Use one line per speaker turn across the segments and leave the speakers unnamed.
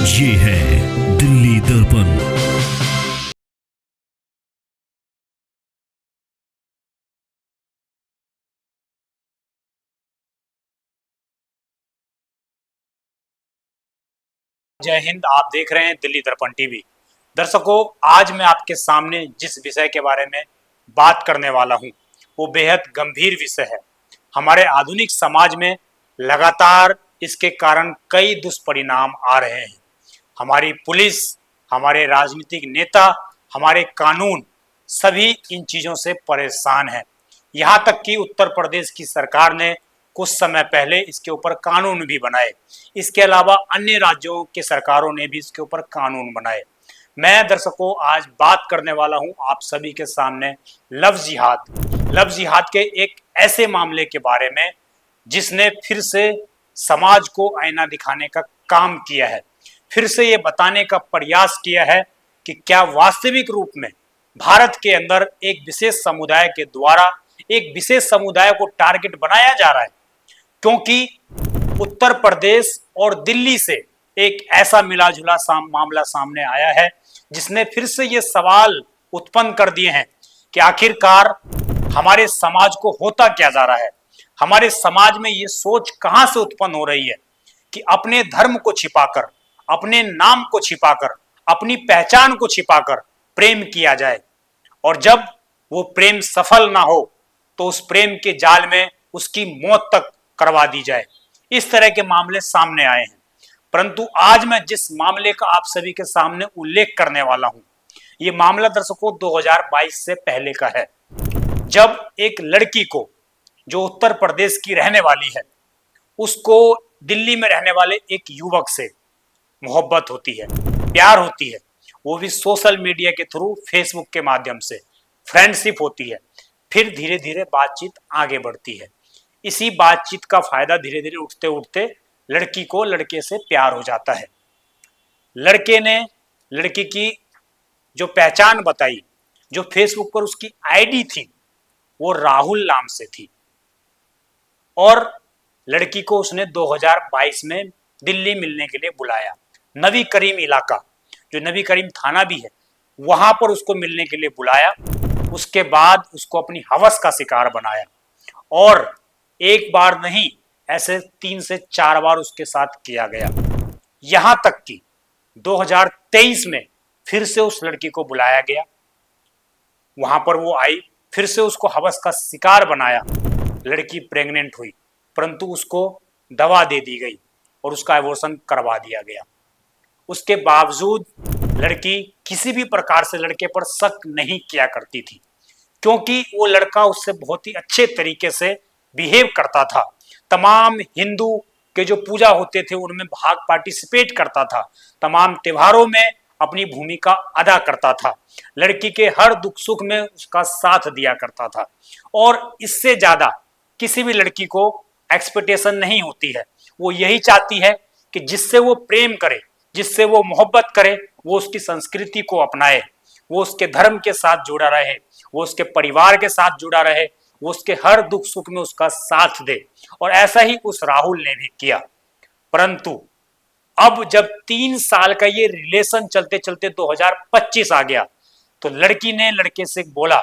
ये है दिल्ली दर्पण।
जय हिंद। आप देख रहे हैं दिल्ली दर्पण टीवी। दर्शकों, आज मैं आपके सामने जिस विषय के बारे में बात करने वाला हूं, वो बेहद गंभीर विषय है। हमारे आधुनिक समाज में लगातार इसके कारण कई दुष्परिणाम आ रहे हैं। हमारी पुलिस, हमारे राजनीतिक नेता, हमारे कानून सभी इन चीज़ों से परेशान हैं। यहाँ तक कि उत्तर प्रदेश की सरकार ने कुछ समय पहले इसके ऊपर कानून भी बनाए। इसके अलावा अन्य राज्यों के सरकारों ने भी इसके ऊपर कानून बनाए। मैं दर्शकों आज बात करने वाला हूं आप सभी के सामने लव जिहाद के एक ऐसे मामले के बारे में जिसने फिर से समाज को आईना दिखाने का काम किया है। फिर से ये बताने का प्रयास किया है कि क्या वास्तविक रूप में भारत के अंदर एक विशेष समुदाय के द्वारा एक विशेष समुदाय को टारगेट बनाया जा रहा है। क्योंकि उत्तर प्रदेश और दिल्ली से एक ऐसा मिला जुला मामला सामने आया है जिसने फिर से ये सवाल उत्पन्न कर दिए हैं कि आखिरकार हमारे समाज को होता क्या जा रहा है। हमारे समाज में ये सोच कहां से उत्पन्न हो रही है कि अपने धर्म को छिपाकर, अपने नाम को छिपाकर, अपनी पहचान को छिपाकर प्रेम किया जाए, और जब वो प्रेम सफल ना हो तो उस प्रेम के जाल में उसकी मौत तक करवा दी जाए। इस तरह के मामले सामने आए हैं। परंतु आज मैं जिस मामले का आप सभी के सामने उल्लेख करने वाला हूं, ये मामला दर्शकों 2022 से पहले का है, जब एक लड़की को जो उत्तर प्रदेश की रहने वाली है, उसको दिल्ली में रहने वाले एक युवक से मोहब्बत होती है, प्यार होती है, वो भी सोशल मीडिया के थ्रू, फेसबुक के माध्यम से फ्रेंडशिप होती है। फिर धीरे धीरे बातचीत आगे बढ़ती है। इसी बातचीत का फायदा धीरे धीरे उठते उठते लड़की को लड़के से प्यार हो जाता है। लड़के ने लड़की की जो पहचान बताई, जो फेसबुक पर उसकी आईडी थी, वो राहुल नाम से थी, और लड़की को उसने 2022 में दिल्ली मिलने के लिए बुलाया। नबी करीम इलाका, जो नबी करीम थाना भी है, वहां पर उसको मिलने के लिए बुलाया। उसके बाद उसको अपनी हवस का शिकार बनाया, और एक बार नहीं, ऐसे 3 से 4 बार उसके साथ किया गया। यहां तक कि 2023 में फिर से उस लड़की को बुलाया गया, वहां पर वो आई, फिर से उसको हवस का शिकार बनाया। लड़की प्रेग्नेंट हुई, परंतु उसको दवा दे दी गई और उसका एबॉर्शन करवा दिया गया। उसके बावजूद लड़की किसी भी प्रकार से लड़के पर शक नहीं किया करती थी, क्योंकि वो लड़का उससे बहुत ही अच्छे तरीके से बिहेव करता था। तमाम हिंदू के जो पूजा होते थे उनमें भाग पार्टिसिपेट करता था, तमाम त्योहारों में अपनी भूमिका अदा करता था, लड़की के हर दुख सुख में उसका साथ दिया करता था। और इससे ज्यादा किसी भी लड़की को एक्सपेक्टेशन नहीं होती है। वो यही चाहती है कि जिससे वो प्रेम करे, जिससे वो मोहब्बत करे, वो उसकी संस्कृति को अपनाए, वो उसके धर्म के साथ जुड़ा रहे, वो उसके परिवार के साथ जुड़ा रहे, वो उसके हर दुख सुख में उसका साथ दे। और ऐसा ही उस राहुल ने भी किया। परंतु अब जब 3 साल का ये रिलेशन चलते चलते 2025 आ गया, तो लड़की ने लड़के से बोला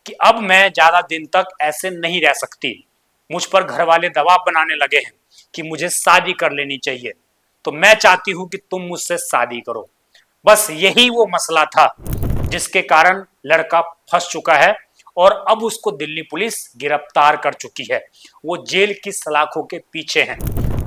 कि अब मैं ज्यादा दिन तक ऐसे नहीं रह सकती, मुझ पर घर वाले दबाव बनाने लगे हैं कि मुझे शादी कर लेनी चाहिए, तो मैं चाहती हूं कि तुम मुझसे शादी करो। बस यही वो मसला था जिसके कारण लड़का फंस चुका है, और अब उसको दिल्ली पुलिस गिरफ्तार कर चुकी है। वो जेल की सलाखों के पीछे हैं।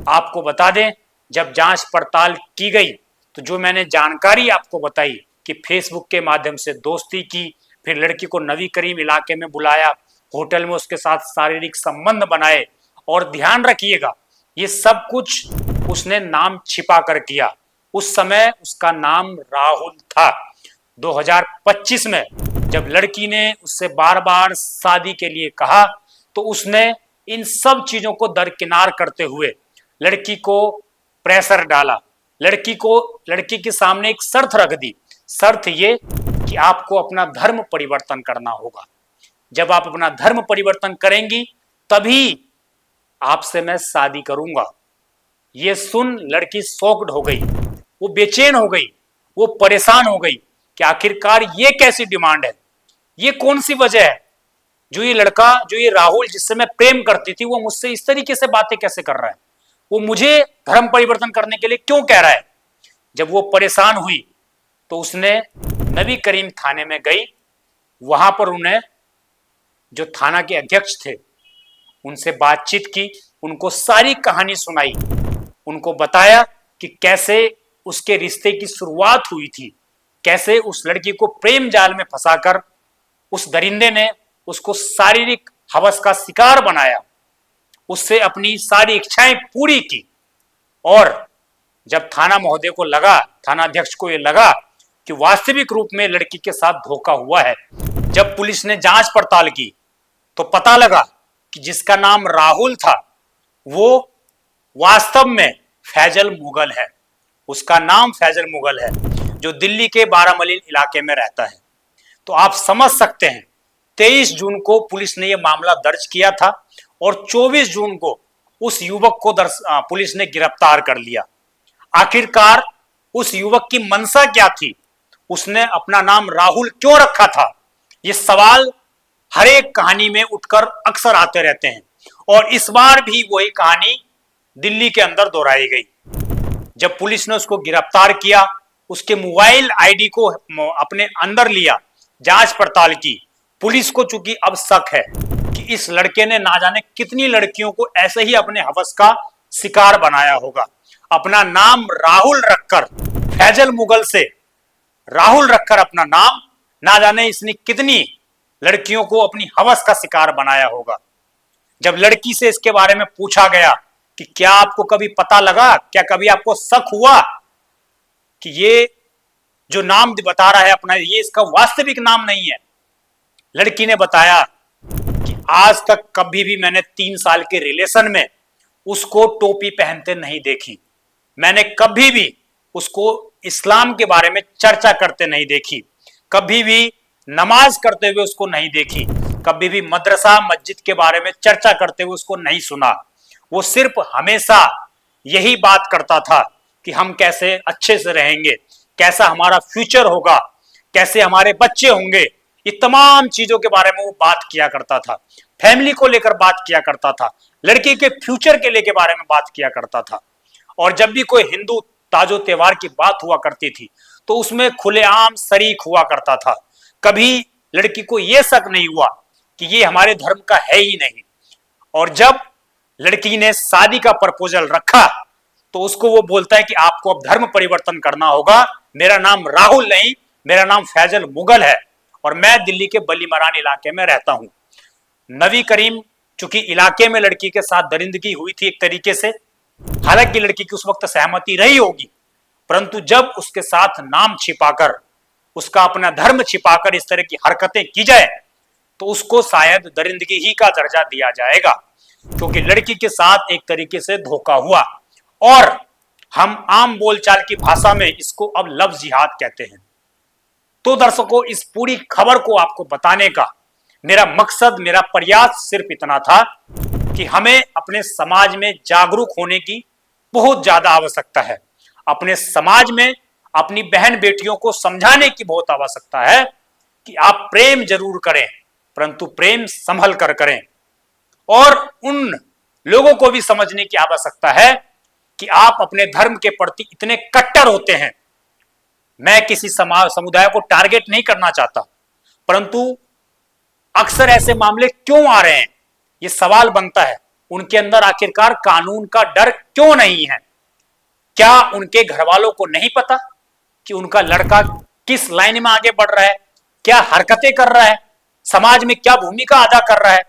आपको बता दें, जब जांच पड़ताल की गई तो जो मैंने जानकारी आपको बताई कि फेसबुक के माध्यम से दोस्ती की, फिर लड़की को नबी करीम इलाके में बुलाया, होटल में उसके साथ शारीरिक संबंध बनाए, और ध्यान रखिएगा ये सब कुछ उसने नाम छिपा कर किया। उस समय उसका नाम राहुल था। 2025 में जब लड़की ने उससे बार बार शादी के लिए कहा, तो उसने इन सब चीजों को दरकिनार करते हुए लड़की को प्रेशर डाला, लड़की के सामने एक शर्त रख दी। शर्त ये कि आपको अपना धर्म परिवर्तन करना होगा। जब आप अपना धर्म परिवर्तन करेंगी तभी आपसे मैं शादी करूंगा। ये सुन लड़की शॉक्ड हो गई। वो बेचैन हो गई, वो परेशान हो गई कि आखिरकार ये कैसी डिमांड है, ये कौन सी वजह है, जो ये लड़का, जो ये राहुल जिससे मैं प्रेम करती थी, वो मुझसे इस तरीके से बातें कैसे कर रहा है, वो मुझे धर्म परिवर्तन करने के लिए क्यों कह रहा है। जब वो परेशान हुई तो उसने नबी करीम थाने में गई, वहां पर उन्हें जो थाना के अध्यक्ष थे उनसे बातचीत की, उनको सारी कहानी सुनाई, उनको बताया कि कैसे उसके रिश्ते की शुरुआत हुई थी, कैसे उस लड़की को प्रेम जाल में फंसाकर उस दरिंदे ने उसको शारीरिक हवस का शिकार बनाया, उससे अपनी सारी इच्छाएं पूरी की। और जब थाना महोदय को लगा, थाना अध्यक्ष को ये लगा कि वास्तविक रूप में लड़की के साथ धोखा हुआ है, जब पुलिस ने जांच पड़ताल की तो पता लगा कि जिसका नाम राहुल था वो वास्तव में फैजल मुगल है, उसका नाम फैजल मुगल है, जो दिल्ली के बारामली इलाके में रहता है। तो आप समझ सकते हैं 23 जून को पुलिस ने यह मामला दर्ज किया था और 24 जून को उस युवक को पुलिस ने गिरफ्तार कर लिया। आखिरकार उस युवक की मंशा क्या थी, उसने अपना नाम राहुल क्यों रखा था, ये सवाल हर एक कहानी में उठकर अक्सर आते रहते हैं। और इस बार भी वही कहानी दिल्ली के अंदर दोहराई गई। जब पुलिस ने उसको गिरफ्तार किया, उसके मोबाइल आईडी को अपने अंदर लिया, जांच पड़ताल की, पुलिस को चूंकि अब शक है कि इस लड़के ने ना जाने कितनी लड़कियों को ऐसे ही अपने हवस का शिकार बनाया होगा। अपना नाम राहुल रखकर, फैजल मुगल से राहुल रखकर अपना नाम, ना जाने इसने कितनी लड़कियों को अपनी हवस का शिकार बनाया होगा। जब लड़की से इसके बारे में पूछा गया कि क्या आपको कभी पता लगा, क्या कभी आपको शक हुआ कि ये जो नाम बता रहा है अपना, ये इसका वास्तविक नाम नहीं है, लड़की ने बताया कि आज तक कभी भी मैंने 3 साल के रिलेशन में उसको टोपी पहनते नहीं देखी, मैंने कभी भी उसको इस्लाम के बारे में चर्चा करते नहीं देखी, कभी भी नमाज करते हुए उसको नहीं देखी, कभी भी मदरसा मस्जिद के बारे में चर्चा करते हुए उसको नहीं सुना। वो सिर्फ हमेशा यही बात करता था कि हम कैसे अच्छे से रहेंगे, कैसा हमारा फ्यूचर होगा, कैसे हमारे बच्चे होंगे, ये तमाम चीजों के बारे में वो बात किया करता था। फैमिली को लेकर बात किया करता था, लड़की के फ्यूचर के लेके बारे में बात किया करता था। और जब भी कोई हिंदू ताजो त्योहार की बात हुआ करती थी तो उसमें खुलेआम शरीक हुआ करता था। कभी लड़की को यह शक नहीं हुआ कि ये हमारे धर्म का है ही नहीं। और जब लड़की ने शादी का प्रपोजल रखा तो उसको वो बोलता है कि आपको अब धर्म परिवर्तन करना होगा, मेरा नाम राहुल नहीं, मेरा नाम फैजल मुगल है और मैं दिल्ली के बलीमरान इलाके में रहता हूं। नबी करीम चूंकि इलाके में लड़की के साथ दरिंदगी हुई थी एक तरीके से, हालांकि लड़की की उस वक्त सहमति रही होगी, परंतु जब उसके साथ नाम छिपाकर, उसका अपना धर्म छिपाकर इस तरह की हरकतें की जाए तो उसको शायद दरिंदगी ही का दर्जा दिया जाएगा, क्योंकि लड़की के साथ एक तरीके से धोखा हुआ। और हम आम बोलचाल की भाषा में इसको अब लव जिहाद कहते हैं। तो दर्शकों, इस पूरी खबर को आपको बताने का मेरा मकसद, मेरा प्रयास सिर्फ इतना था कि हमें अपने समाज में जागरूक होने की बहुत ज्यादा आवश्यकता है। अपने समाज में अपनी बहन बेटियों को समझाने की बहुत आवश्यकता है कि आप प्रेम जरूर करें, परंतु प्रेम संभल कर करें। और उन लोगों को भी समझने की आवश्यकता है कि आप अपने धर्म के प्रति इतने कट्टर होते हैं। मैं किसी समुदाय को टारगेट नहीं करना चाहता, परंतु अक्सर ऐसे मामले क्यों आ रहे हैं, ये सवाल बनता है। उनके अंदर आखिरकार कानून का डर क्यों नहीं है? क्या उनके घर वालों को नहीं पता कि उनका लड़का किस लाइन में आगे बढ़ रहा है, क्या हरकतें कर रहा है, समाज में क्या भूमिका अदा कर रहा है?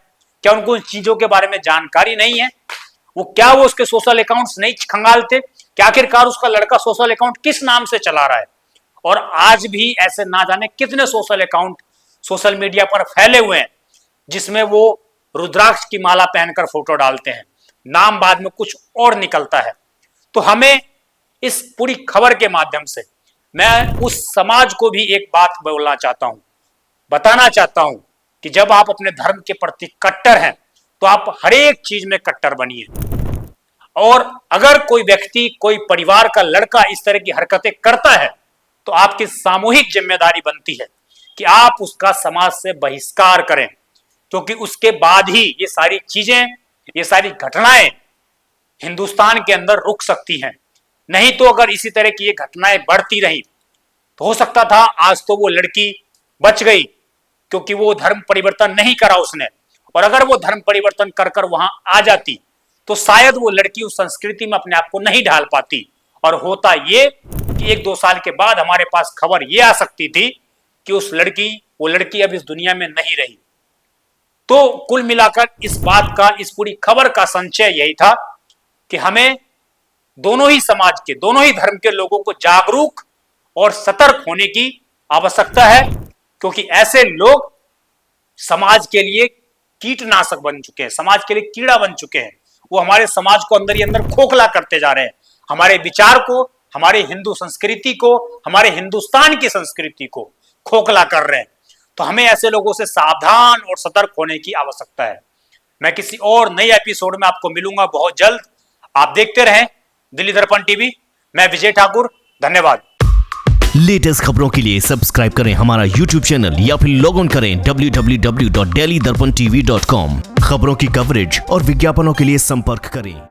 क्या उनको उन चीजों के बारे में जानकारी नहीं है? वो उसके सोशल अकाउंट्स नहीं खंगालते? क्या आखिरकार उसका लड़का सोशल अकाउंट किस नाम से चला रहा है? और आज भी ऐसे ना जाने कितने सोशल अकाउंट सोशल मीडिया पर फैले हुए हैं जिसमें वो रुद्राक्ष की माला पहनकर फोटो डालते हैं, नाम बाद में कुछ और निकलता है। तो हमें इस पूरी खबर के माध्यम से मैं उस समाज को भी एक बात बोलना चाहता हूं, बताना चाहता हूं कि जब आप अपने धर्म के प्रति कट्टर हैं तो आप हर एक चीज में कट्टर बनिए। और अगर कोई व्यक्ति, कोई परिवार का लड़का इस तरह की हरकतें करता है तो आपकी सामूहिक जिम्मेदारी बनती है कि आप उसका समाज से बहिष्कार करें, क्योंकि उसके बाद ही ये सारी चीजें, ये सारी घटनाएं हिंदुस्तान के अंदर रुक सकती हैं। नहीं तो अगर इसी तरह की ये घटनाएं बढ़ती रही तो हो सकता था आज तो वो लड़की बच गई, क्योंकि वो धर्म परिवर्तन नहीं करा उसने, और अगर वो धर्म परिवर्तन कर कर वहां आ जाती तो शायद वो लड़की उस संस्कृति में अपने आप को नहीं ढाल पाती, और होता ये कि 1-2 साल के बाद हमारे पास खबर ये आ सकती थी कि वो लड़की अब इस दुनिया में नहीं रही। तो कुल मिलाकर इस बात का, इस पूरी खबर का संचय यही था कि हमें दोनों ही समाज के, दोनों ही धर्म के लोगों को जागरूक और सतर्क होने की आवश्यकता है, क्योंकि ऐसे लोग समाज के लिए कीटनाशक बन चुके हैं, समाज के लिए कीड़ा बन चुके हैं। वो हमारे समाज को अंदर ही अंदर खोखला करते जा रहे हैं, हमारे विचार को, हमारे हिंदू संस्कृति को, हमारे हिंदुस्तान की संस्कृति को खोखला कर रहे हैं। तो हमें ऐसे लोगों से सावधान और सतर्क होने की आवश्यकता है। मैं किसी और नए एपिसोड में आपको मिलूंगा बहुत जल्द। आप देखते रहें दिल्ली दर्पण टीवी। मैं विजय ठाकुर, धन्यवाद।
लेटेस्ट खबरों के लिए सब्सक्राइब करें हमारा YouTube चैनल या फिर लॉग ऑन करें www.delhidarpantv.com। खबरों की कवरेज और विज्ञापनों के लिए संपर्क करें।